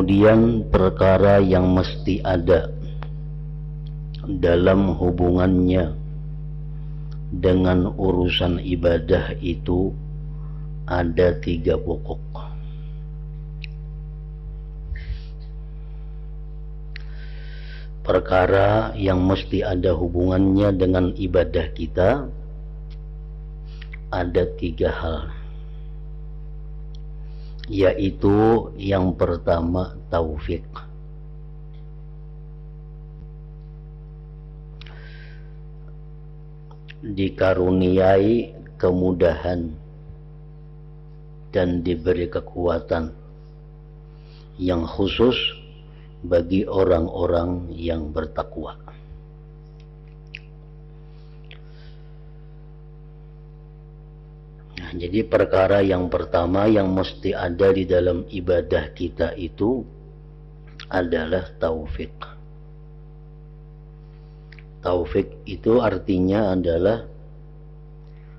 Kemudian perkara yang mesti ada dalam hubungannya dengan urusan ibadah itu ada 3 pokok. Perkara yang mesti ada hubungannya dengan ibadah kita ada 3 hal, yaitu yang pertama taufik. Dikaruniai kemudahan dan diberi kekuatan yang khusus bagi orang-orang yang bertakwa. Nah, jadi perkara yang pertama yang mesti ada di dalam ibadah kita itu adalah taufik. Taufik itu artinya adalah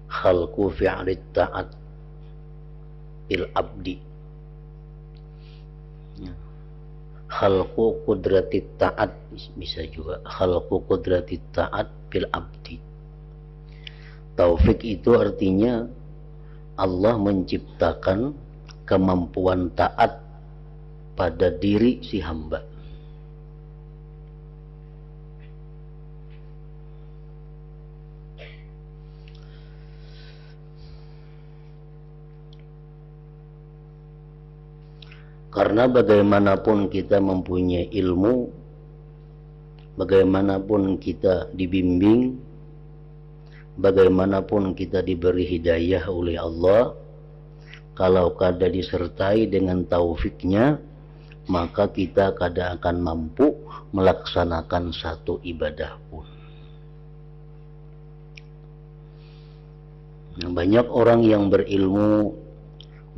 khalqu fi'lit ta'at bil abdi, khalqu qudratit ta'at, bisa juga khalqu qudratit ta'at bil abdi. Taufik itu artinya Allah menciptakan kemampuan taat pada diri si hamba. Karena bagaimanapun kita mempunyai ilmu, bagaimanapun kita dibimbing, bagaimanapun kita diberi hidayah oleh Allah, kalau kada disertai dengan taufiknya, maka kita kada akan mampu melaksanakan satu ibadah pun. Nah, banyak orang yang berilmu,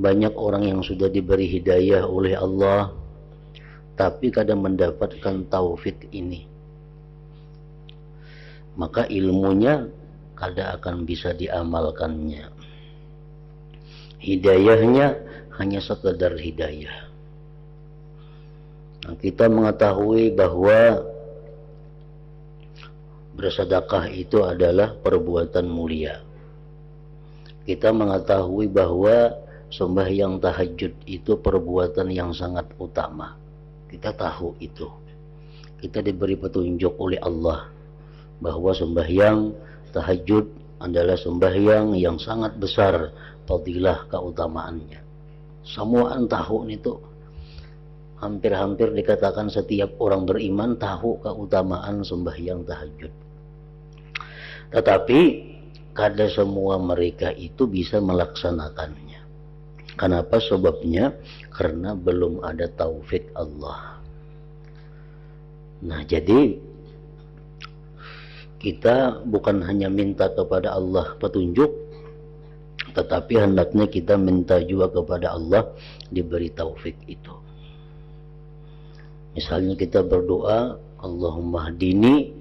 banyak orang yang sudah diberi hidayah oleh Allah, tapi kadang mendapatkan taufik ini, maka ilmunya kadang akan bisa diamalkannya. Hidayahnya hanya sekedar hidayah. Nah, kita mengetahui bahwa bersedekah itu adalah perbuatan mulia. Kita mengetahui bahwa sembahyang tahajud itu perbuatan yang sangat utama. Kita tahu itu. Kita diberi petunjuk oleh Allah bahwa sembahyang tahajud adalah sembahyang yang sangat besar fadilah keutamaannya. Semua orang tahu itu. Hampir-hampir dikatakan setiap orang beriman tahu keutamaan sembahyang tahajud. Tetapi kada semua mereka itu bisa melaksanakannya. Kenapa? Sebabnya karena belum ada taufik Allah. Nah, jadi kita bukan hanya minta kepada Allah petunjuk, tetapi hendaknya kita minta juga kepada Allah diberi taufik itu. Misalnya kita berdoa, Allahumma hdini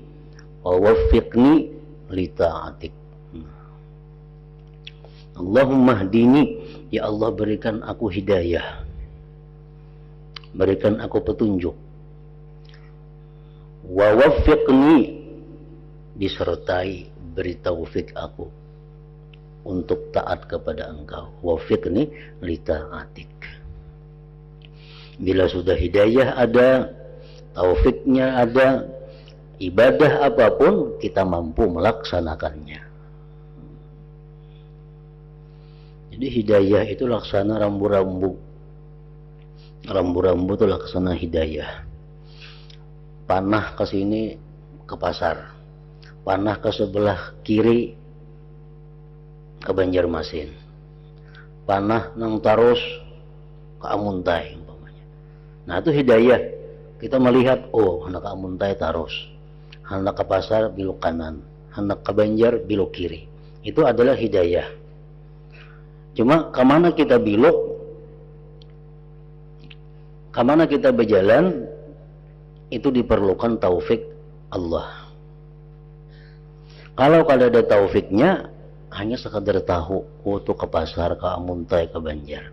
wa waffiqni li ta'atik. Allahumma hdini, ya Allah berikan aku hidayah, berikan aku petunjuk. Wa waffiqni, disertai beri taufik aku untuk taat kepada Engkau. Waffiqni li ta'atik. Bila sudah hidayah ada, taufiknya ada, ibadah apapun kita mampu melaksanakannya. Jadi hidayah itu laksana rambu-rambu. Rambu-rambu itu laksana hidayah. Panah ke sini ke pasar, panah ke sebelah kiri ke Banjarmasin, panah nang Taros ke Amuntai umpamanya. Nah, itu hidayah. Kita melihat, oh, hendak ke Amuntai Taros, hendak ke pasar belok kanan, hendak ke Banjar belok kiri. Itu adalah hidayah. Cuma kemana kita belok, kemana kita berjalan, itu diperlukan taufik Allah. Kalau ada taufiknya, hanya sekadar tahu, oh, tuh ke pasar, ke Amuntai, ke Banjar.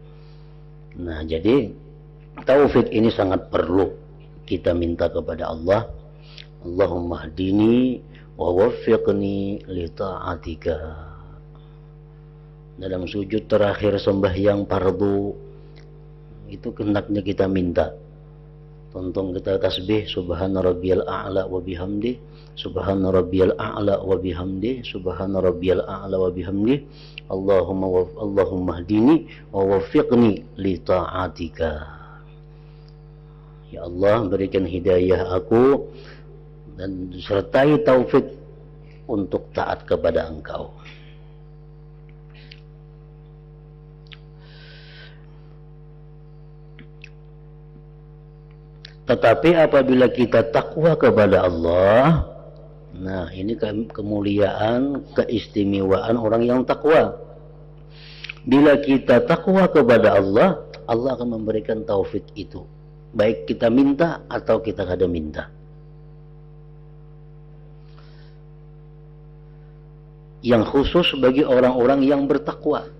Nah, jadi taufik ini sangat perlu kita minta kepada Allah. Allahumma hdini wa waffiqni li ta'atika. Dalam sujud terakhir sembahyang fardu itu hendaknya kita minta. Tonton kita tasbih subhana rabbiyal a'la wa bihamdi, subhana rabbiyal a'la wa bihamdi, subhana rabbiyal a'la wa bihamdi, Allahumma hdini wa waffiqni li ta'atika. Ya Allah, berikan hidayah aku dan sertai taufik untuk taat kepada Engkau. Tetapi apabila kita takwa kepada Allah, nah ini kemuliaan, keistimewaan orang yang takwa. Bila kita takwa kepada Allah, Allah akan memberikan taufik itu, baik kita minta atau kita kada minta. Yang khusus bagi orang-orang yang bertakwa.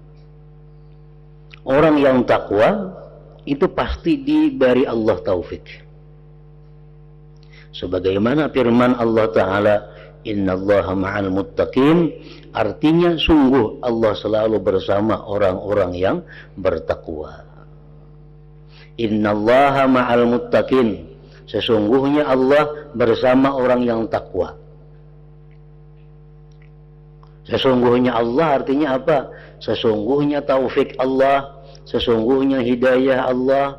Orang yang takwa itu pasti diberi Allah taufik. Sebagaimana firman Allah Ta'ala, innallaha ma'al muttaqin, artinya sungguh Allah selalu bersama orang-orang yang bertakwa. Innallaha ma'al muttaqin, sesungguhnya Allah bersama orang yang takwa. Sesungguhnya Allah artinya apa? Sesungguhnya taufik Allah, sesungguhnya hidayah Allah,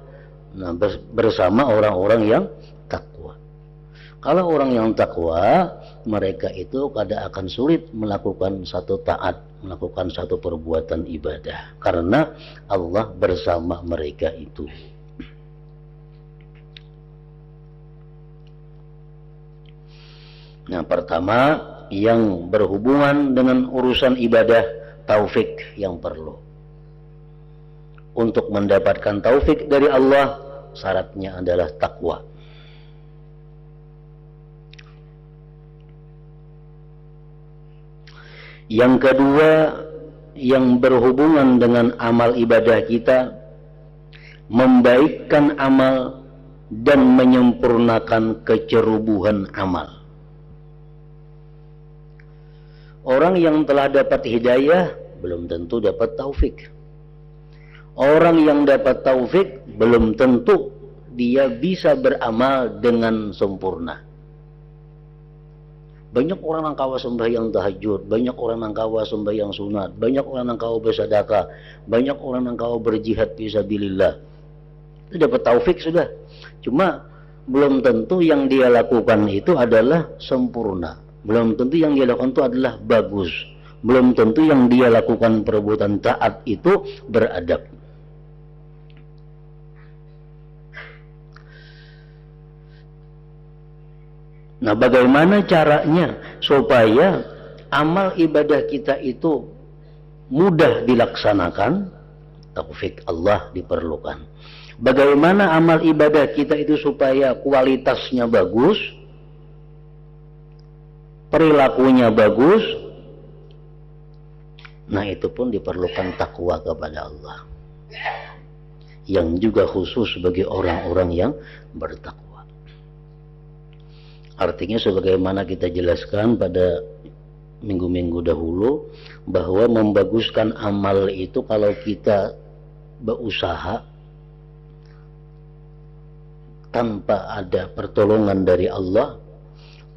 nah, bersama orang-orang yang takwa. Kalau orang yang takwa, mereka itu kadang akan sulit melakukan satu taat, melakukan satu perbuatan ibadah, karena Allah bersama mereka itu. Nah, pertama yang berhubungan dengan urusan ibadah, taufik yang perlu. Untuk mendapatkan taufik dari Allah, syaratnya adalah takwa. Yang kedua, yang berhubungan dengan amal ibadah kita, membaikkan amal dan menyempurnakan kecerobohan amal. Orang yang telah dapat hidayah belum tentu dapat taufik. Orang yang dapat taufik belum tentu dia bisa beramal dengan sempurna. Banyak orang yang kawa sembahyang tahajud, banyak orang yang kawa sembahyang sunat, banyak orang yang kawa bersedekah, banyak orang yang kawa berjihad fisabilillah. Itu dapat taufik sudah. Cuma belum tentu yang dia lakukan itu adalah sempurna. Belum tentu yang dia lakukan itu adalah bagus. Belum tentu yang dia lakukan perbuatan taat itu beradab. Nah, bagaimana caranya supaya amal ibadah kita itu mudah dilaksanakan? Taufik Allah diperlukan. Bagaimana amal ibadah kita itu supaya kualitasnya bagus, perilakunya bagus? Nah, itu pun diperlukan takwa kepada Allah, yang juga khusus bagi orang-orang yang bertakwa. Artinya sebagaimana kita jelaskan pada minggu-minggu dahulu, bahwa membaguskan amal itu kalau kita berusaha tanpa ada pertolongan dari Allah,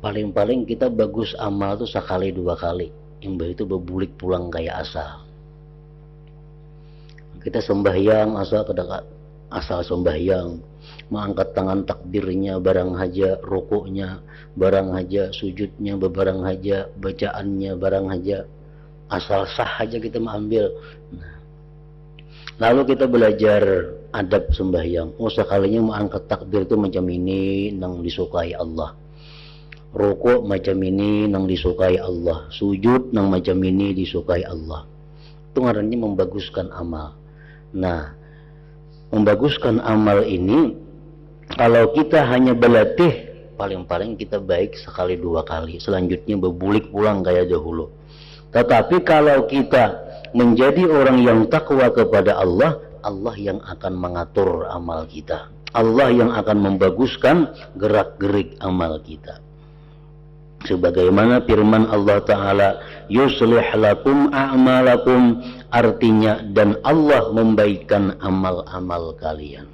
paling-paling kita bagus amal itu sekali dua kali, imbah itu bebulik pulang kayak asal. Kita sembahyang asal sembahyang, mengangkat tangan takbirnya barang haja, rukuknya barang haja, sujudnya barang haja, bacaannya barang haja, asal sah aja kita mengambil. Nah, lalu kita belajar adab sembahyang. Oh, sekalinya mengangkat takbir itu macam ini nang disukai Allah, rukuk macam ini nang disukai Allah, sujud nang macam ini disukai Allah. Itu ngarannya membaguskan amal. Nah, membaguskan amal ini, kalau kita hanya berlatih, paling-paling kita baik sekali dua kali, selanjutnya berbulik pulang kayak dahulu. Tetapi kalau kita menjadi orang yang takwa kepada Allah, Allah yang akan mengatur amal kita. Allah yang akan membaguskan gerak-gerik amal kita. Sebagaimana firman Allah Ta'ala, yuslih lakum a'malakum, artinya dan Allah membaikkan amal-amal kalian.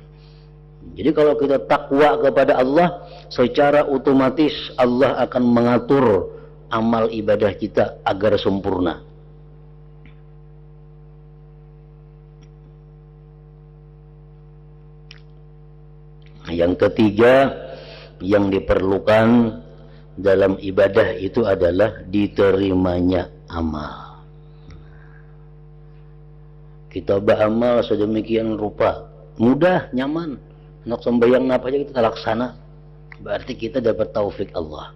Jadi kalau kita takwa kepada Allah, secara otomatis Allah akan mengatur amal ibadah kita agar sempurna. Yang ketiga yang diperlukan dalam ibadah itu adalah diterimanya amal. Kita beramal sedemikian rupa, mudah, nyaman, nak sembahyang apa aja kita laksana, berarti kita dapat taufik Allah.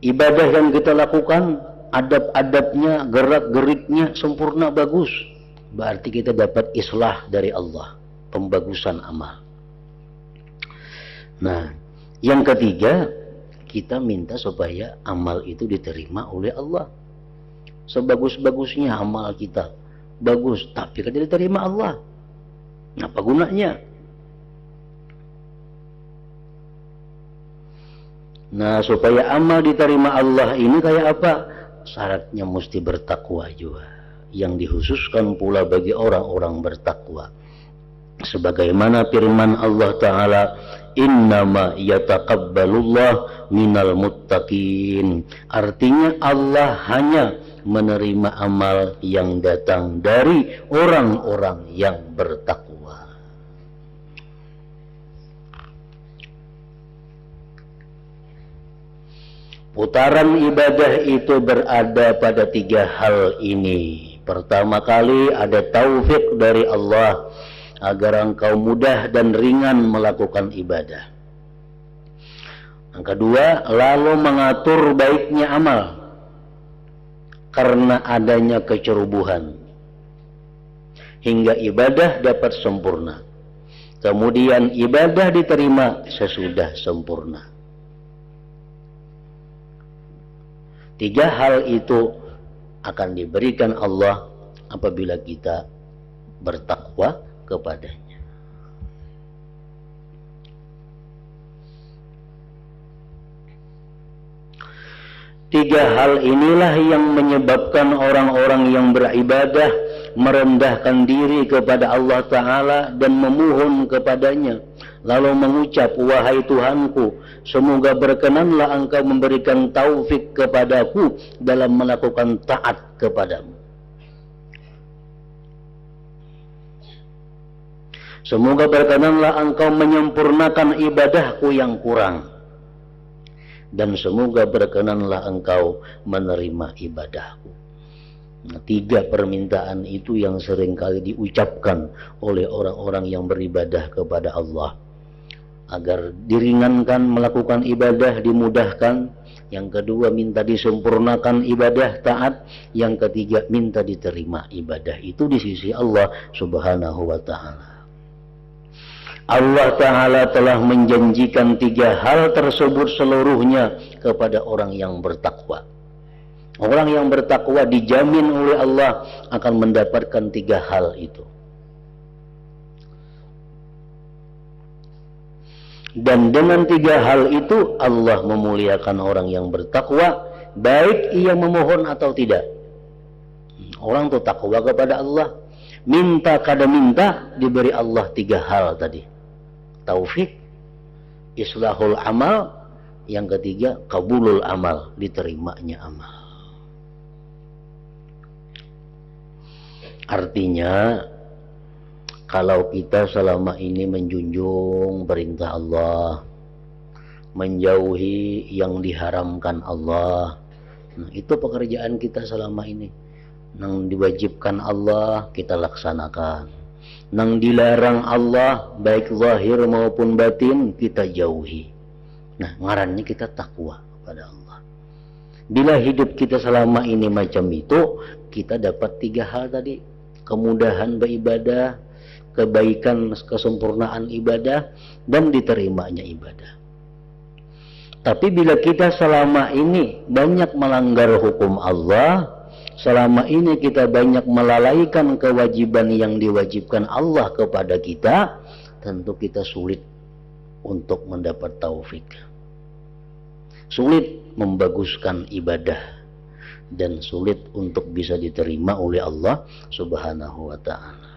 Ibadah yang kita lakukan, adab-adabnya, gerak-geriknya sempurna, bagus, berarti kita dapat islah dari Allah, pembagusan amal. Nah, yang ketiga, kita minta supaya amal itu diterima oleh Allah. Sebagus-bagusnya amal kita, bagus, tapi kan diterima Allah. Apa gunanya? Nah, supaya amal diterima Allah ini kayak apa? Syaratnya mesti bertakwa juga, yang dikhususkan pula bagi orang-orang bertakwa. Sebagaimana firman Allah Ta'ala, innama yataqabbalullah minal muttaqin, artinya Allah hanya menerima amal yang datang dari orang-orang yang bertakwa. Putaran ibadah itu berada pada tiga hal ini. Pertama kali ada taufik dari Allah agar engkau mudah dan ringan melakukan ibadah. Yang kedua, lalu mengatur baiknya amal karena adanya kecerobohan hingga ibadah dapat sempurna. Kemudian ibadah diterima sesudah sempurna. Tiga hal itu akan diberikan Allah apabila kita bertakwa kepadanya. Tiga hal inilah yang menyebabkan orang-orang yang beribadah merendahkan diri kepada Allah Ta'ala dan memohon kepadanya, lalu mengucap, wahai Tuhanku, semoga berkenanlah engkau memberikan taufik kepadaku dalam melakukan taat kepadamu. Semoga berkenanlah engkau menyempurnakan ibadahku yang kurang, dan semoga berkenanlah engkau menerima ibadahku. Nah, tiga permintaan itu yang seringkali diucapkan oleh orang-orang yang beribadah kepada Allah, agar diringankan melakukan ibadah, dimudahkan. Yang kedua, minta disempurnakan ibadah, taat. Yang ketiga, minta diterima ibadah itu di sisi Allah Subhanahu wa Ta'ala. Allah Ta'ala telah menjanjikan tiga hal tersebut seluruhnya kepada orang yang bertakwa. Orang yang bertakwa dijamin oleh Allah akan mendapatkan tiga hal itu. Dan dengan tiga hal itu Allah memuliakan orang yang bertakwa, baik ia memohon atau tidak. Orang itu takwa kepada Allah, minta kada minta diberi Allah tiga hal tadi. Taufik, islahul amal, yang ketiga kabulul amal, diterimanya amal. Artinya, kalau kita selama ini menjunjung perintah Allah, menjauhi yang diharamkan Allah, nah, itu pekerjaan kita selama ini. Yang diwajibkan Allah kita laksanakan, yang dilarang Allah baik zahir maupun batin kita jauhi. Nah, ngarannya kita takwa kepada Allah. Bila hidup kita selama ini macam itu, kita dapat tiga hal tadi: kemudahan beribadah, kebaikan, kesempurnaan ibadah, dan diterimanya ibadah. Tapi bila kita selama ini banyak melanggar hukum Allah, selama ini kita banyak melalaikan kewajiban yang diwajibkan Allah kepada kita, tentu kita sulit untuk mendapat taufik, sulit membaguskan ibadah, dan sulit untuk bisa diterima oleh Allah Subhanahu wa ta'ala.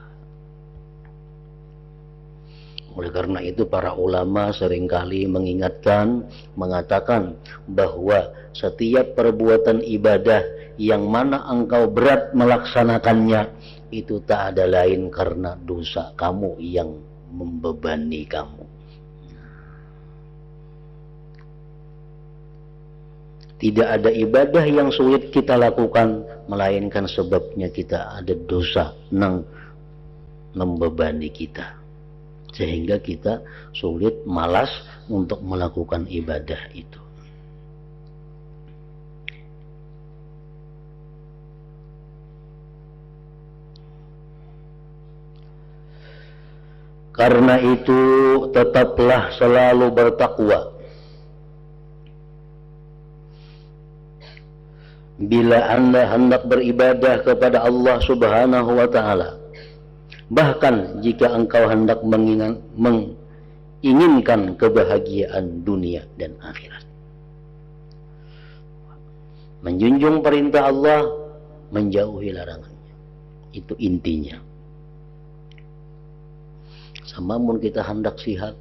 Oleh karena itu para ulama seringkali mengingatkan, mengatakan bahwa setiap perbuatan ibadah yang mana engkau berat melaksanakannya, itu tak ada lain karena dosa kamu yang membebani kamu. Tidak ada ibadah yang sulit kita lakukan, melainkan sebabnya kita ada dosa yang membebani kita, sehingga kita sulit, malas untuk melakukan ibadah itu. Karena itu tetaplah selalu bertakwa. Bila Anda hendak beribadah kepada Allah Subhanahu wa ta'ala, bahkan jika engkau hendak menginginkan kebahagiaan dunia dan akhirat, menjunjung perintah Allah, menjauhi larangannya, itu intinya. Namun kita hendak sihat,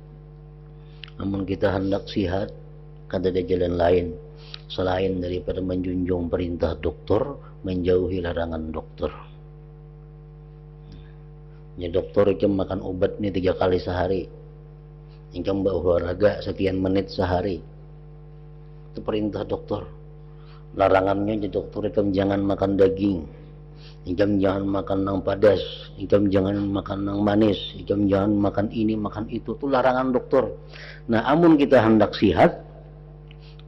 kada ada jalan lain selain daripada menjunjung perintah dokter, menjauhi larangan dokter. Ya, dokter itu makan obat ini 3 kali sehari, ingkang berolahraga sekian menit sehari, itu perintah dokter. Larangannya di dokter itu jangan makan daging, ingkang jangan makan nang padas, ingkang jangan makan nang manis, ingkang jangan makan ini makan itu larangan dokter. Nah, amun kita hendak sihat,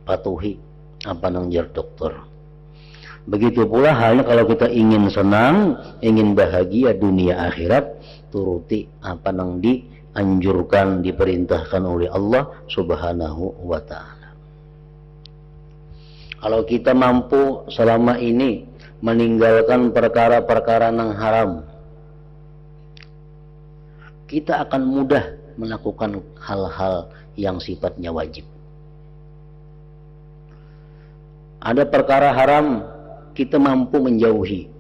patuhi apa nang jar dokter. Begitu pula halnya kalau kita ingin senang, ingin bahagia dunia akhirat, turuti apa nang dianjurkan, diperintahkan oleh Allah Subhanahu wa ta'ala. Kalau kita mampu selama ini meninggalkan perkara-perkara yang haram, kita akan mudah melakukan hal-hal yang sifatnya wajib. Ada perkara haram kita mampu menjauhi,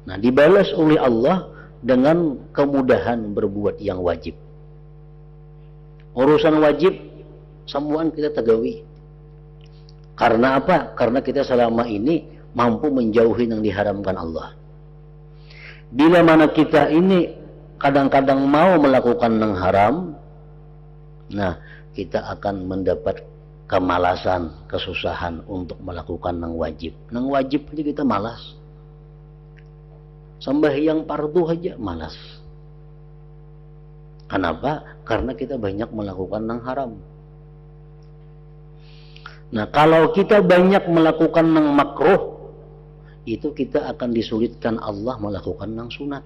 nah dibalas oleh Allah dengan kemudahan berbuat yang wajib. Urusan wajib semuaan kita tegawi. Karena apa? Karena kita selama ini mampu menjauhi yang diharamkan Allah. Bila mana kita ini kadang-kadang mau melakukan yang haram, nah kita akan mendapat kemalasan, kesusahan untuk melakukan yang wajib. Yang wajib aja kita malas, sembahyang fardu aja malas. Kenapa? Karena kita banyak melakukan yang haram. Nah, kalau kita banyak melakukan yang makruh, itu kita akan disulitkan Allah melakukan yang sunat.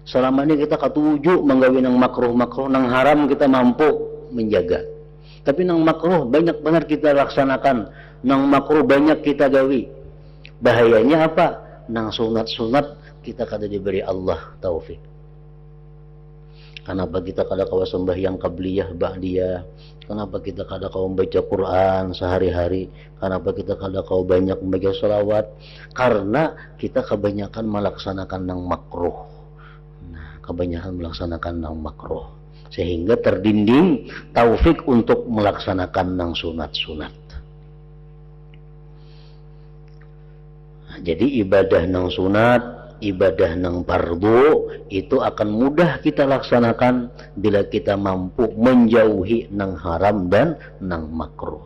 Selama ini kita ketujuh menggawi yang makruh-makruh, yang haram kita mampu menjaga. Tapi yang makruh banyak benar kita laksanakan, yang makruh banyak kita gawi. Bahayanya apa? Yang sunat-sunat kita kada diberi Allah taufik. Kenapa kita kada kawa sembahyang qabliyah ba'diyah? Kenapa kita kada kawa membaca Quran sehari-hari? Kenapa kita kada kawa banyak membaca sholawat? Karena kita kebanyakan melaksanakan yang makruh. Nah, kebanyakan melaksanakan yang makruh, sehingga terdinding taufik untuk melaksanakan yang sunat-sunat. Nah, jadi ibadah yang sunat, ibadah yang fardu itu akan mudah kita laksanakan bila kita mampu menjauhi yang haram dan yang makruh.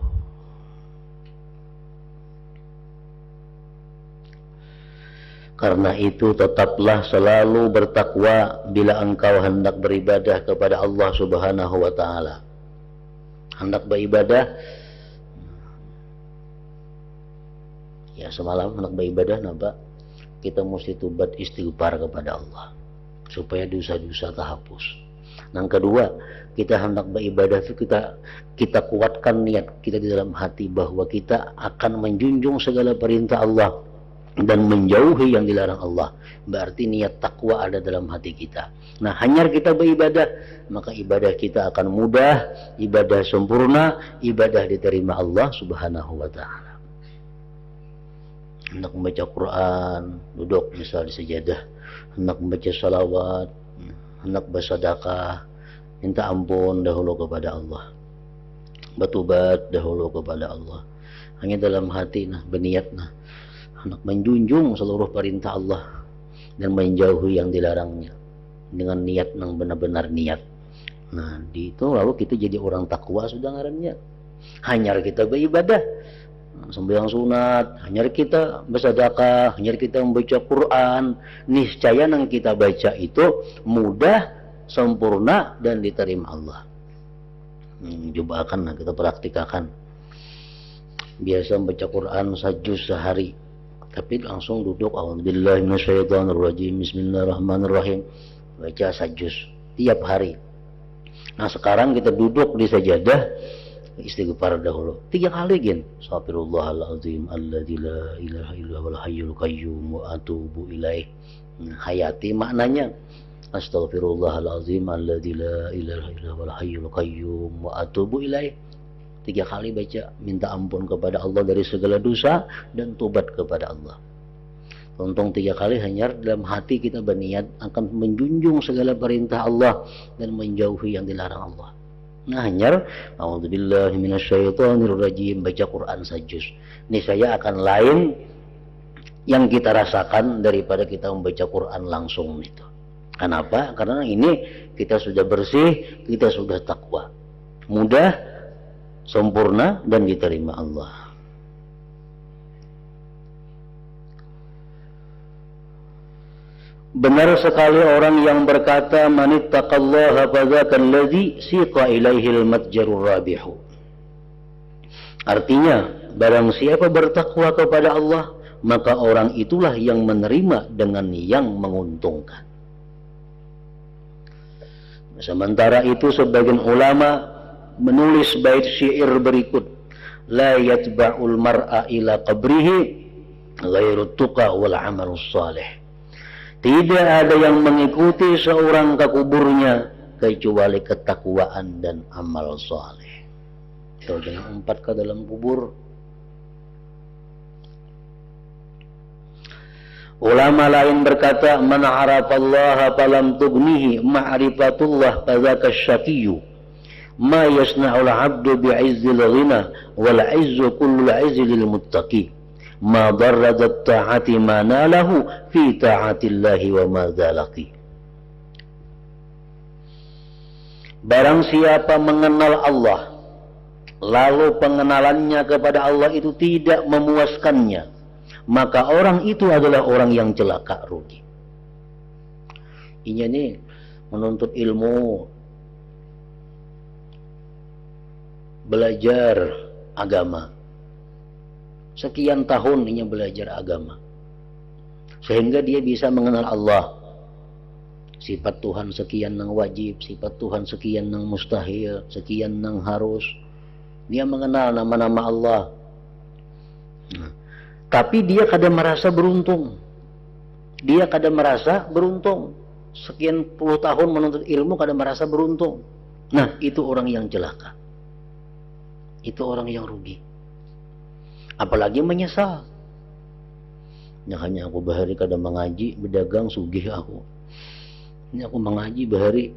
Karena itu tetaplah selalu bertakwa bila engkau hendak beribadah kepada Allah Subhanahu wa ta'ala. Hendak beribadah, ya semalam hendak beribadah napa? Kita mesti tobat istighfar kepada Allah supaya dosa-dosa terhapus. Yang kedua, kita hendak beribadah itu kita kuatkan niat kita di dalam hati bahwa kita akan menjunjung segala perintah Allah dan menjauhi yang dilarang Allah. Berarti niat takwa ada dalam hati kita. Nah, hanya kita beribadah, maka ibadah kita akan mudah, ibadah sempurna, ibadah diterima Allah Subhanahu wa taala. Hendak membaca Quran, duduk misal di sajadah, hendak membaca salawat, hendak bersedekah, minta ampun dahulu kepada Allah, bertobat dahulu kepada Allah. Hanya dalam hati berniat hendak menjunjung seluruh perintah Allah dan menjauhi yang dilarangnya dengan niat yang benar-benar niat. Nah, di itu lalu kita jadi orang takwa sudah ngarannya. Hanya kita beribadah, sembahyang sunat, hanya kita bersedekah, hanya kita membaca Quran, niscaya yang kita baca itu mudah, sempurna dan diterima Allah. Coba akan kita praktikkan. Biasa membaca Quran sajuz sehari, tapi langsung duduk a'udzubillahi minasyaitonirrajim, bismillahirrahmanirrahim, baca sajuz tiap hari. Nah, sekarang kita duduk di sajadah, istighfar dahulu 3 kali gin. Astaghfirullahalazim alladzi la ilaha illa huwal hayyul qayyum wa atubu ilaih. Hayati maknanya. Astaghfirullahalazim alladzi la ilaha illa huwal hayyul qayyum wa atubu ilaih. 3 kali baca, minta ampun kepada Allah dari segala dosa dan tobat kepada Allah. Untung 3 kali hanya dalam hati kita berniat akan menjunjung segala perintah Allah dan menjauhi yang dilarang Allah. Nah, hanya a'udzubillahi minasyaitonirrajim, baca Quran sajuz. Ini saya akan lain yang kita rasakan daripada kita membaca Quran langsung itu. Kenapa? Karena ini kita sudah bersih, kita sudah takwa, mudah, sempurna dan diterima Allah. Benar sekali orang yang berkata manittaqallaha fadzaka allazi siqa ilaihil matjarur rabihu. Artinya, barang siapa bertakwa kepada Allah, maka orang itulah yang menerima dengan yang menguntungkan. Sementara itu sebagian ulama menulis bait syair berikut, la yatba'ul mar'a ila qabrihi ghairu tuqa wal amalus salih. Tidak ada yang mengikuti seorang ke kuburnya kecuali ketakwaan dan amal saleh. Kalau jangan 4 ke dalam kubur. Ulama lain berkata, man arafallaha falam tugnihi ma'rifatullah fadzaka syaqiyyu. Ma yasna'ul 'abdu bi'izzil ghina wal 'izzu kullu 'izzi lil muttaqi. Ma darradat ta'ati ma nalahu fi ta'atillahi wa ma dzalaqi. Barang siapa mengenal Allah, lalu pengenalannya kepada Allah itu tidak memuaskannya, maka orang itu adalah orang yang celaka, rugi. Ini nih menuntut ilmu, belajar agama. Sekian tahun ini belajar agama, sehingga dia bisa mengenal Allah. Sifat Tuhan sekian yang wajib, sifat Tuhan sekian yang mustahil, sekian yang harus. Dia mengenal nama-nama Allah. Tapi dia kadang merasa beruntung. Dia kadang merasa beruntung. Sekian puluh tahun menuntut ilmu kadang merasa beruntung. Nah, itu orang yang celaka. Itu orang yang rugi. Apalagi menyesal. Ya, hanya aku bahari kadang mengaji, berdagang, sugih aku. Ini aku mengaji bahari,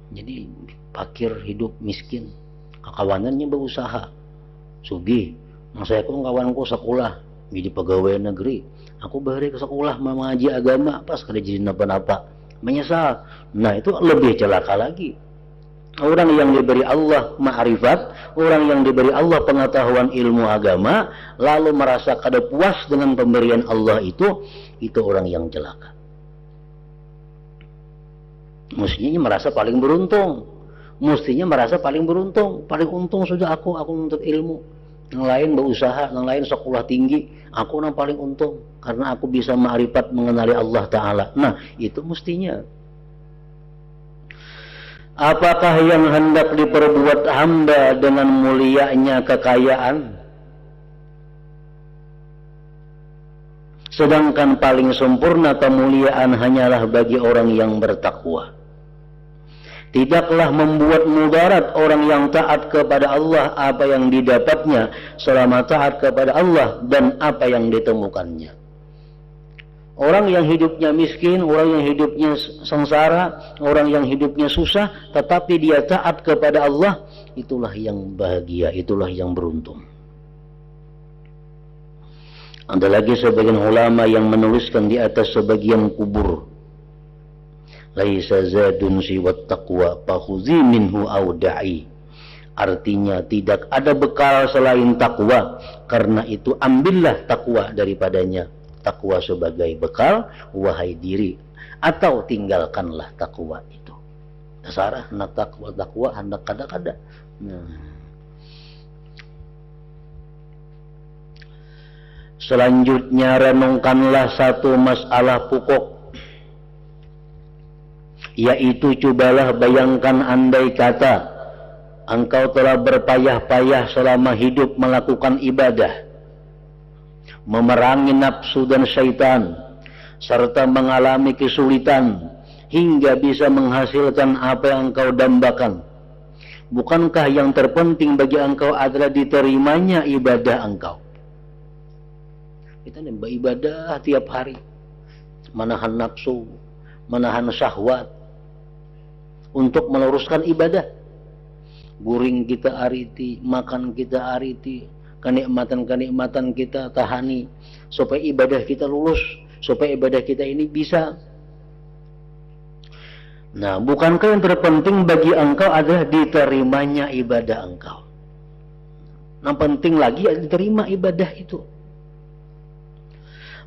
jadi fakir, hidup miskin. Kawanannya berusaha, sugih. Saya aku kawanku sekolah jadi pegawai negeri. Aku bahari ke sekolah mengaji agama, pas kada jadi napa-napa, menyesal. Nah, itu lebih celaka lagi. Orang yang diberi Allah ma'rifat, orang yang diberi Allah pengetahuan ilmu agama, lalu merasa kada puas dengan pemberian Allah itu orang yang celaka. Mestinya merasa paling beruntung. Mestinya merasa paling beruntung. Paling untung sudah aku menuntut ilmu. Yang lain berusaha, yang lain sekolah tinggi. Aku yang paling untung. Karena aku bisa ma'rifat mengenali Allah Ta'ala. Nah, itu mestinya. Apakah yang hendak diperbuat hamba dengan mulianya kekayaan? Sedangkan paling sempurna kemuliaan hanyalah bagi orang yang bertakwa. Tidaklah membuat mudarat orang yang taat kepada Allah apa yang didapatnya selama taat kepada Allah dan apa yang ditemukannya. Orang yang hidupnya miskin, orang yang hidupnya sengsara, orang yang hidupnya susah, tetapi dia taat kepada Allah, itulah yang bahagia, itulah yang beruntung. Ada lagi sebagian ulama yang menuliskan di atas sebagian kubur, laisa zadun siwat taqwa fakhuzi minhu auda'i. Artinya tidak ada bekal selain takwa, karena itu ambillah takwa daripadanya. Takwa sebagai bekal, wahai diri, atau tinggalkanlah takwa itu. Dasarah hendak takwa hendak kada-kada. Selanjutnya renungkanlah satu masalah pokok, yaitu cobalah bayangkan andai kata engkau telah berpayah-payah selama hidup melakukan ibadah, memerangi nafsu dan syaitan, serta mengalami kesulitan hingga bisa menghasilkan apa yang engkau dambakan. Bukankah yang terpenting bagi engkau adalah diterimanya ibadah engkau? Kita beribadah tiap hari, menahan nafsu, menahan syahwat, untuk meluruskan ibadah. Guring kita ariti, makan kita ariti, kenikmatan-kenikmatan kita tahani, supaya ibadah kita lulus, supaya ibadah kita ini bisa. Nah, bukankah yang terpenting bagi engkau adalah diterimanya ibadah engkau? Yang penting lagi adalah diterima ibadah itu.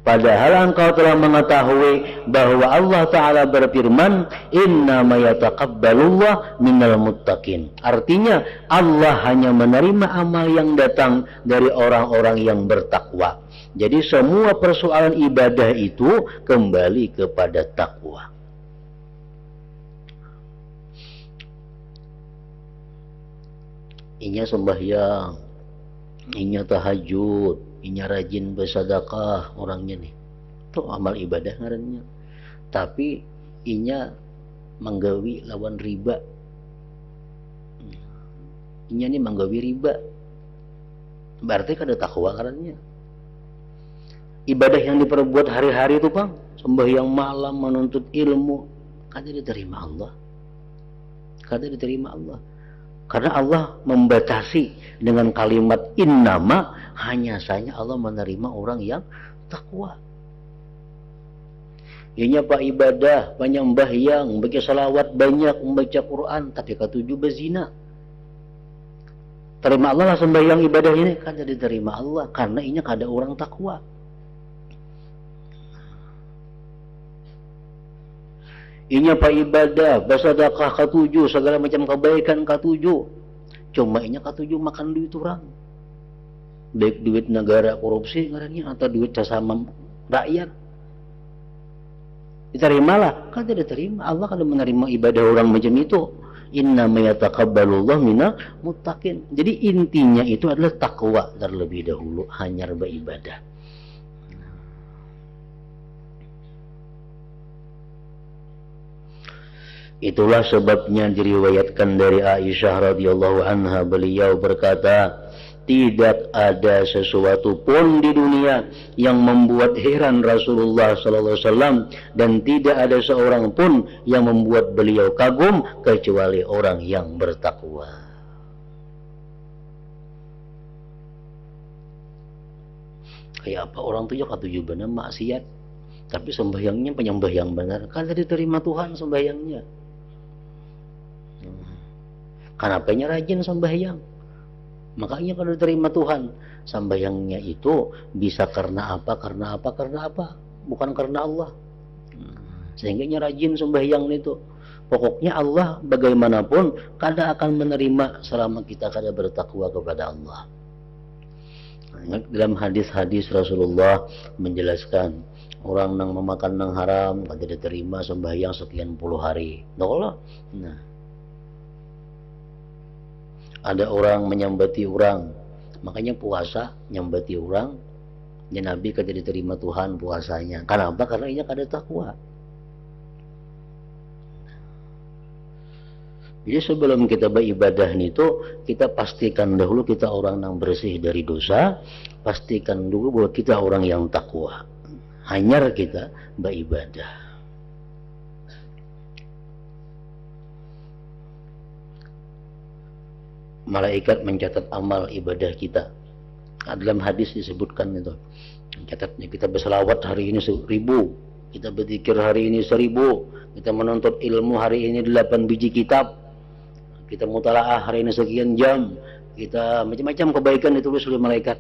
Padahal engkau telah mengetahui bahwa Allah Ta'ala berfirman, innama yataqabbalullah minal muttaqin. Artinya Allah hanya menerima amal yang datang dari orang-orang yang bertakwa. Jadi semua persoalan ibadah itu kembali kepada takwa. Inya sembahyang, inya tahajud, inya rajin bersedekah orangnya nih, itu amal ibadah ngarannya. Tapi inya menggawi lawan riba, inya nih menggawi riba, berarti kada takwa ngarannya. Ibadah yang diperbuat hari-hari itu bang, sembahyang malam, menuntut ilmu, kada diterima Allah, kada diterima Allah. Karena Allah membatasi dengan kalimat innama, hanya saja Allah menerima orang yang takwa. Ianya pak ibadah, banyak membahyang, membaca salawat banyak, membaca Quran, tapi ketujuh berzina. Terima Allah lah sembahyang ibadah ini, kada diterima Allah, karena inya kada orang takwa. Inya pak ibadah, bersedekah ketujuh, segala macam kebaikan ketujuh, cuma inya ketujuh makan duit orang, baik duit negara korupsi ngarannya atau duit sesama rakyat. Diterimalah, kan tidak diterima. Allah kalau menerima ibadah orang macam itu, innama yataqabbalullah minal muttaqin. Jadi intinya itu adalah takwa terlebih dahulu, hanya beribadah. Itulah sebabnya diriwayatkan dari Aisyah radhiyallahu anha, beliau berkata, tidak ada sesuatu pun di dunia yang membuat heran Rasulullah sallallahu alaihi wasallam, dan tidak ada seorang pun yang membuat beliau kagum kecuali orang yang bertakwa. Kayak apa orang tuh ya katuju benar maksiat, tapi sembahyangnya penyembahyang benar, kan diterima Tuhan sembahyangnya. Kenapanya rajin sembahyang, makanya kalau diterima Tuhan. Sembahyangnya itu bisa karena apa, karena apa, karena apa, bukan karena Allah. Sehingga rajin sembahyang itu. Pokoknya Allah bagaimanapun kada akan menerima selama kita kada bertakwa kepada Allah. Dalam hadis-hadis Rasulullah menjelaskan, orang yang memakan yang haram kada diterima sembahyang sekian puluh hari. Nah, Ada orang menyambati orang, makanya puasa nyambati orang, dan Nabi kada diterima Tuhan puasanya. Kenapa? Karena ia kada takwa. Jadi sebelum kita beribadah itu, kita pastikan dahulu kita orang yang bersih dari dosa, pastikan dulu bahwa kita orang yang takwa. Hanyar kita beribadah. Malaikat mencatat amal ibadah kita. Dalam hadis disebutkan itu, mencatatnya kita berselawat hari ini 1000, kita berzikir hari ini 1000, kita menuntut ilmu hari ini 8 biji kitab, kita mutalaah hari ini sekian jam, kita macam-macam kebaikan ditulis oleh malaikat,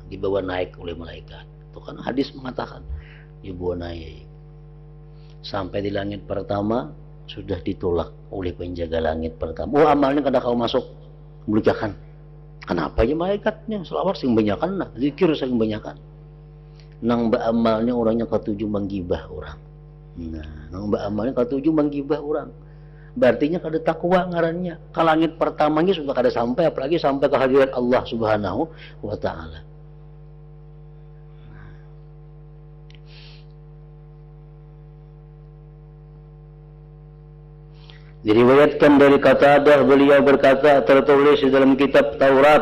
dibawa naik oleh malaikat. Itu kan hadis mengatakan dibawa naik sampai di langit pertama, sudah ditolak oleh penjaga langit pertama. Oh, amalnya kada kau masuk, belikan. Kenapa ya malaikatnya selawat sing banyakan lah, zikir sing banyakan. Nang ba amalnya orangnya ketujuh menggibah orang. Nah, nang ba amalnya ketujuh menggibah orang. Berartinya kada takwa ngarannya. Ke langit pertamanya sudah kada sampai, apalagi sampai ke hadirat Allah Subhanahu wa taala. Diriwayatkan dari Qatadah, beliau berkata, tertulis di dalam kitab Taurat,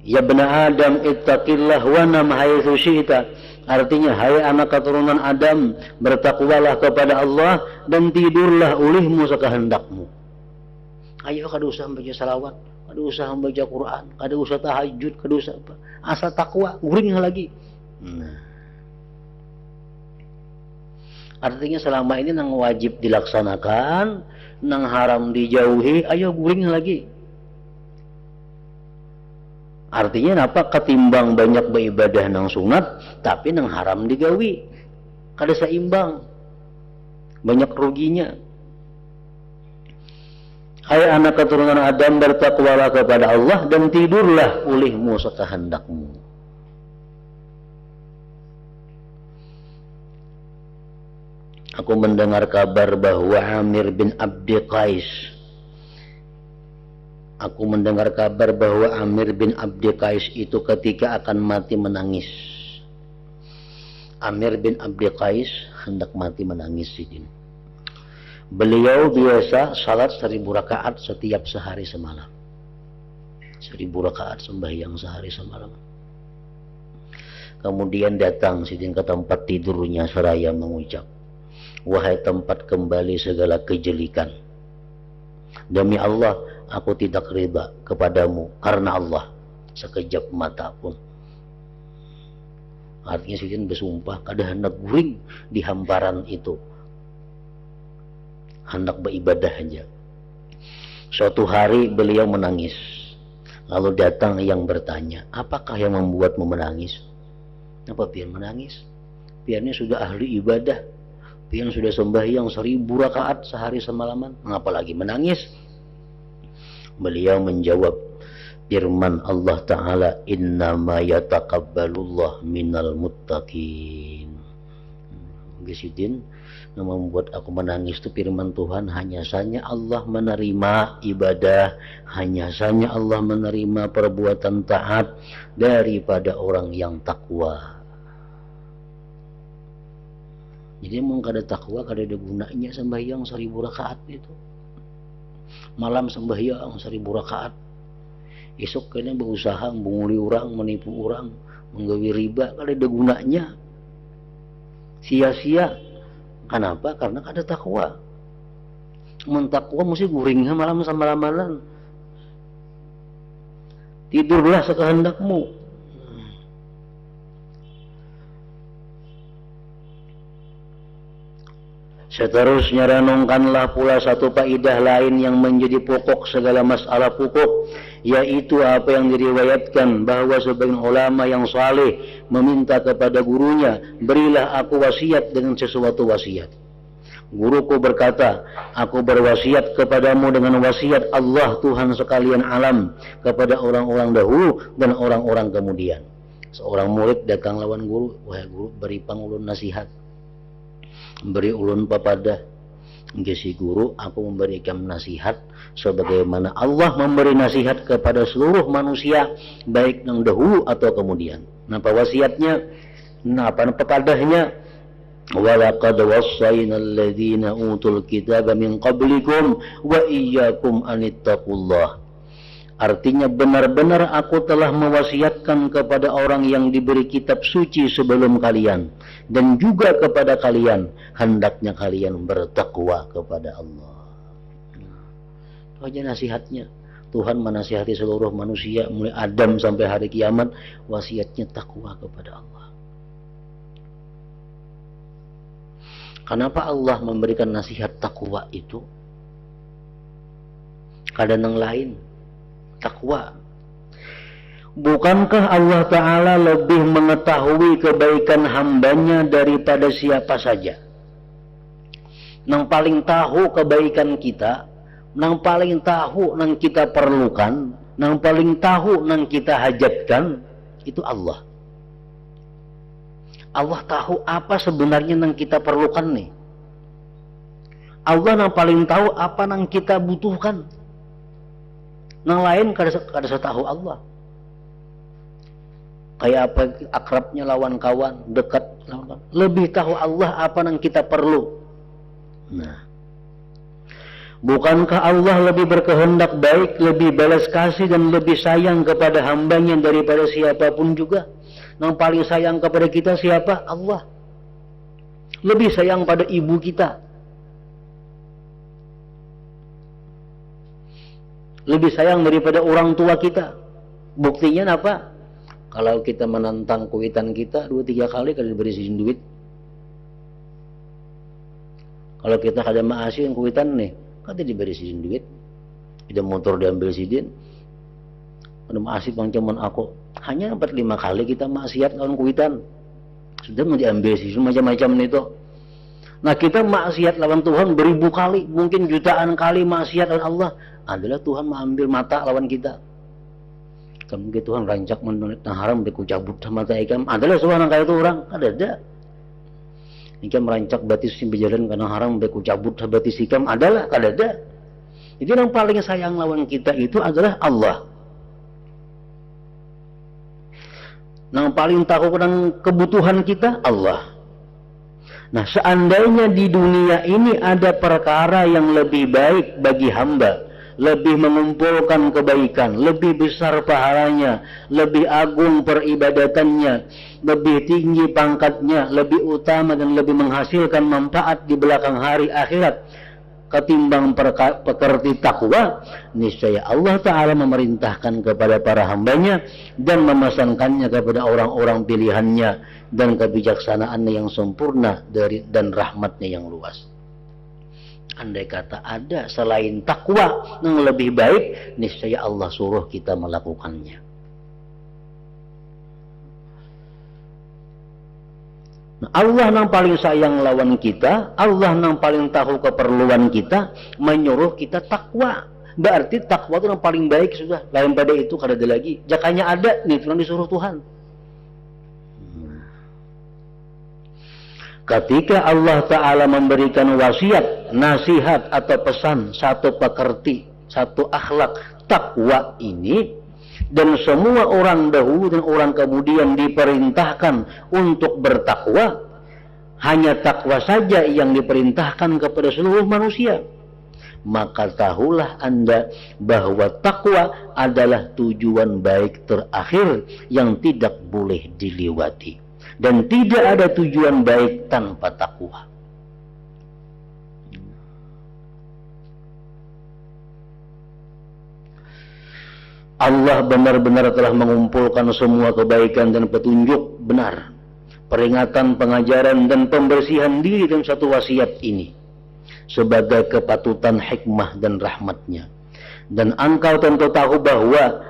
ya bena Adam ittaqillah wa nam haitsu syi'ta. Artinya, hai anak keturunan Adam, bertakwalah kepada Allah dan tidurlah ulihmu sekahendakmu. Ayo kada usah membaca salawat, kada usah membaca Quran, kada usah tahajud, kada usah apa. Asal takwa, guring lagi. Nah, artinya selama ini nang wajib dilaksanakan, nang haram dijauhi, ayo guring lagi. Artinya apa? Ketimbang banyak beribadah nang sunat, tapi nang haram digawi, kada seimbang, banyak ruginya. Hai anak keturunan Adam, bertakwalah kepada Allah dan tidurlah ulihmu sekahendakmu. Aku mendengar kabar bahwa Amir bin Abdi Qais. Aku mendengar kabar bahwa Amir bin Abdi Qais itu ketika akan mati menangis. Amir bin Abdi Qais hendak mati menangis sidin. Beliau biasa salat 1000 rakaat setiap sehari semalam. 1000 rakaat sembahyang sehari semalam. Kemudian datang sidin ke tempat tidurnya seraya mengucap, wahai tempat kembali segala kejelikan, demi Allah aku tidak riba kepadamu karena Allah sekejap mata pun. Artinya sidin bersumpah kada hendak guring di hamparan itu, hendak beribadah aja. Suatu hari beliau menangis, lalu datang yang bertanya, apakah yang membuatmu menangis? Apa pian menangis? Piannya sudah ahli ibadah, pian sudah sembahyang 1000 rakaat sehari semalaman, mengapa lagi menangis? Beliau menjawab, firman Allah Ta'ala, innama yataqabbalullah minal muttaqin. Gisidin, yang membuat aku menangis itu firman Tuhan, hanya saja Allah menerima ibadah, hanya saja Allah menerima perbuatan taat daripada orang yang takwa. Jadi emang kada takwa, kada ada gunanya sembahyang 1000 rakaat itu. Malam sembahyang 1000 rakaat, esok kena berusaha membunguli orang, menipu orang, menggawi riba, kada ada gunanya, sia-sia. Kenapa? Karena kada takwa. Mentakwa mesti guringnya malam samalaman. Tidurlah sekehendakmu. Seterusnya renungkanlah pula satu faedah lain yang menjadi pokok segala masalah pokok, yaitu apa yang diriwayatkan bahwa sebagian ulama yang saleh meminta kepada gurunya, berilah aku wasiat dengan sesuatu wasiat. Guruku berkata, aku berwasiat kepadamu dengan wasiat Allah Tuhan sekalian alam kepada orang-orang dahulu dan orang-orang kemudian. Seorang murid datang lawan guru, wahai guru, beri pangulun nasihat, beri ulun papada. Si guru, aku memberikan nasihat sebagaimana Allah memberi nasihat kepada seluruh manusia, baik yang dahulu atau kemudian. Napa wasiatnya? Napa pekadahnya? Walaqad wassayna alladhina utul kitaba min qablikum wa iyyakum anittaqullah. Artinya benar-benar aku telah mewasiatkan kepada orang yang diberi kitab suci sebelum kalian, dan juga kepada kalian, hendaknya kalian bertakwa kepada Allah. Itu aja nasihatnya. Tuhan menasihati seluruh manusia mulai Adam sampai hari kiamat, wasiatnya takwa kepada Allah. Kenapa Allah memberikan nasihat takwa itu? Kadang yang lain takwa. Bukankah Allah Ta'ala lebih mengetahui kebaikan hambanya daripada siapa saja? Yang paling tahu kebaikan kita, yang paling tahu yang kita perlukan, yang paling tahu yang kita hajatkan, itu Allah. Allah tahu apa sebenarnya yang kita perlukan nih. Allah yang paling tahu apa yang kita butuhkan. Yang lain kada setahu Allah. Kayak apa akrabnya lawan kawan, dekat lawan kawan. Lebih tahu Allah apa yang kita perlu. Nah, bukankah Allah lebih berkehendak baik, lebih balas kasih dan lebih sayang kepada hambanya daripada siapapun juga? Yang paling sayang kepada kita siapa? Allah. Lebih sayang pada ibu kita, lebih sayang daripada orang tua kita. Buktinya apa? Kalau kita menantang kuitan kita 2-3 kali kada diberi sizin duit. Kalau kita kada maasin kuitan nih, kada diberi sizin duit. Tidak motor diambil sidin. Kada maasih bang cuman aku. Hanya 4-5 kali kita maksiat lawan kuitan, sudah mau diambil sizin macam-macam itu. Nah, kita maksiat lawan Tuhan beribu kali, mungkin jutaan kali maksiat lawan Allah, adalah Tuhan mengambil mata lawan kita. Kemudian Tuhan rancak menunjuk haram dikucabut sama mata ikam, adalah seorang kayak itu orang, ada. Ikam merancak batis sim berjalan karena haram dikucabut batis ikam, adalah ada. Jadi yang paling sayang lawan kita itu adalah Allah. Yang paling tahu tentang kebutuhan kita Allah. Nah, seandainya di dunia ini ada perkara yang lebih baik bagi hamba, lebih mengumpulkan kebaikan, lebih besar pahalanya, lebih agung peribadatannya, lebih tinggi pangkatnya, lebih utama dan lebih menghasilkan manfaat di belakang hari akhirat ketimbang pekerti takwa, niscaya Allah Ta'ala memerintahkan kepada para hambanya dan memesankannya kepada orang-orang pilihannya dan kebijaksanaannya yang sempurna dan rahmatnya yang luas. Andai kata ada selain takwa yang lebih baik, niscaya Allah suruh kita melakukannya. Nah, Allah yang paling sayang lawan kita, Allah yang paling tahu keperluan kita, menyuruh kita takwa. Berarti takwa itu yang paling baik sudah. Lain pada itu kada ada lagi. Jakanya ada, nih yang disuruh Tuhan. Ketika Allah Ta'ala memberikan wasiat, nasihat atau pesan, satu pekerti, satu akhlak, takwa ini, dan semua orang dahulu dan orang kemudian diperintahkan untuk bertakwa, hanya takwa saja yang diperintahkan kepada seluruh manusia, maka tahulah Anda bahwa takwa adalah tujuan baik terakhir yang tidak boleh dilewati, dan tidak ada tujuan baik tanpa takwa. Allah benar-benar telah mengumpulkan semua kebaikan dan petunjuk benar, peringatan, pengajaran, dan pembersihan diri dalam satu wasiat ini sebagai kepatutan hikmah dan rahmatnya. Dan engkau tentu tahu bahwa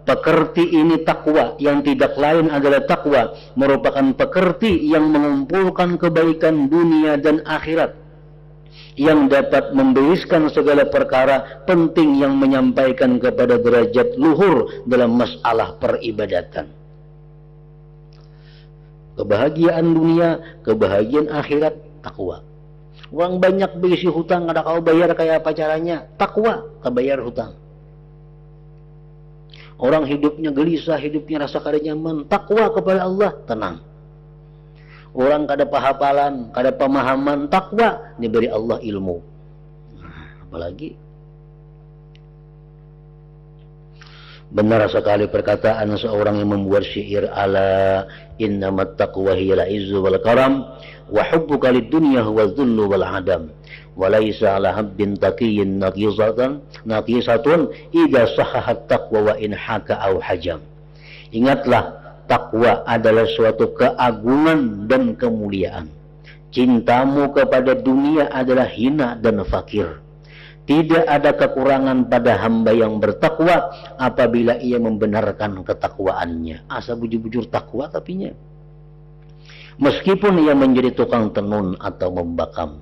pekerti ini takwa, yang tidak lain adalah takwa, merupakan pekerti yang mengumpulkan kebaikan dunia dan akhirat, yang dapat membereskan segala perkara penting yang menyampaikan kepada derajat luhur dalam masalah peribadatan. Kebahagiaan dunia, kebahagiaan akhirat, takwa. Orang banyak berisi hutang, ada kau bayar kayak apa caranya? Takwa, kau bayar hutang. Orang hidupnya gelisah, hidupnya rasa kada nyaman, takwa kepada Allah, tenang. Orang kada pahapalan, kada pemahaman, takwa, diberi Allah ilmu. Apalagi benar sekali perkataan seorang yang membuat syair, ala innamat taqwa hiya al-izzu wal karam wa hubbuka lid-dunya huwa dhullu wal adam wa laysa ala habbin taqiyyin naqisatun idza sahahat taqwa wa in haka aw hajam. Ingatlah, takwa adalah suatu keagungan dan kemuliaan. Cintamu kepada dunia adalah hina dan fakir. Tidak ada kekurangan pada hamba yang bertakwa apabila ia membenarkan ketakwaannya. Asa bujur-bujur takwa tapinya. Meskipun ia menjadi tukang tenun atau membakam.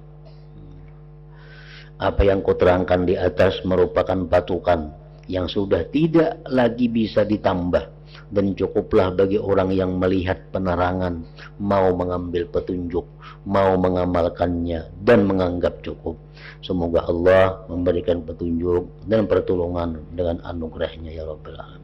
Apa yang kuterangkan di atas merupakan patukan yang sudah tidak lagi bisa ditambah. Dan cukuplah bagi orang yang melihat penerangan, mau mengambil petunjuk, mau mengamalkannya, dan menganggap cukup. Semoga Allah memberikan petunjuk dan pertolongan dengan anugerahnya ya Rabbal Alamin.